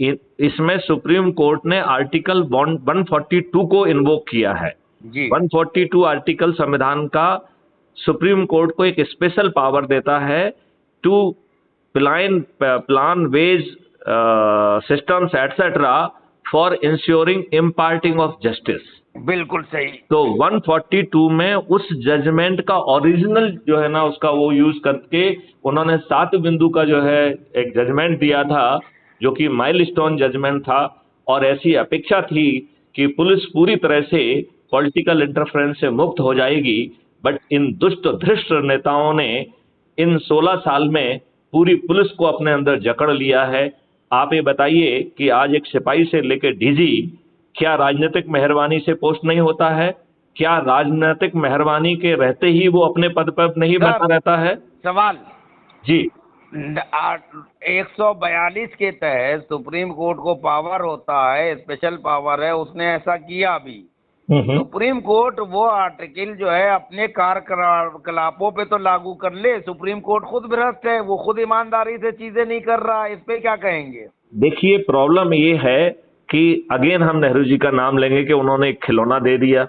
इसमें supreme court ने article 142 को इन्वोक किया है जी। 142 आर्टिकल संविधान का सुप्रीम कोर्ट को एक स्पेशल पावर देता है to plan wage systems etcetera for insuring imparting of justice. बिल्कुल सही। तो 142 में उस जजमेंट का ओरिजिनल जो है ना उसका वो यूज करके उन्होंने 7 बिंदु का जो है एक जजमेंट दिया था, जो कि माइलस्टोन जजमेंट था। और ऐसी अपेक्षा थी कि पुलिस पूरी तरह से पॉलिटिकल इंटरफेरेंस से मुक्त हो जाएगी, बट इन दुष्ट धृष्ट नेताओं ने इन 16 साल में पूरी पुलिस को अपने अंदर जकड़ लिया है। आप ये बताइए कि आज एक सिपाही से लेकर डीजी क्या राजनीतिक मेहरबानी से पोस्ट नहीं होता है? क्या राजनीतिक मेहरबानी के रहते ही वो अपने पद पर नहीं बैठा रहता है? सवाल जी। 142 के तहत सुप्रीम कोर्ट को पावर होता है, स्पेशल पावर है, उसने ऐसा किया भी। सुप्रीम कोर्ट वो आर्टिकल जो है अपने कार्यकलापों पे तो लागू कर ले। सुप्रीम कोर्ट खुद भ्रष्ट है, वो खुद ईमानदारी से चीजें नहीं कर रहा, इस पे क्या कहेंगे? देखिए, प्रॉब्लम ये है कि अगेन हम नेहरू जी का नाम लेंगे कि उन्होंने एक खिलौना दे दिया।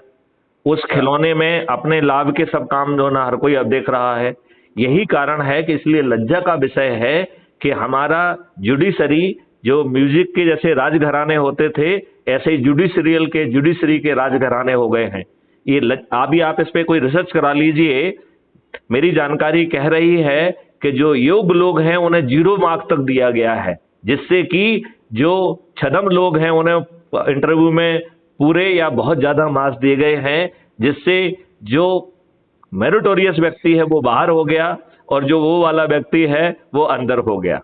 उस खिलौने में अपने लाभ के सब काम जो ना हर कोई अब देख रहा है। यही कारण है कि इसलिए लज्जा का विषय है कि हमारा जुडिशरी जो म्यूजिक के जैसे राजघराने होते थे, ऐसे ही जुडिशरी के राजघराने हो गए हैं। ये अभी आप इस पे कोई रिसर्च करा लीजिए। मेरी जानकारी कह रही है कि जो योग्य लोग हैं उन्हें 0 मार्क तक दिया गया है, जिससे कि जो छदम लोग हैं उन्हें इंटरव्यू में पूरे या बहुत ज्यादा मार्क्स दिए गए हैं, जिससे जो मेरिटोरियस व्यक्ति है वो बाहर हो गया और जो वो वाला व्यक्ति है वो अंदर हो गया।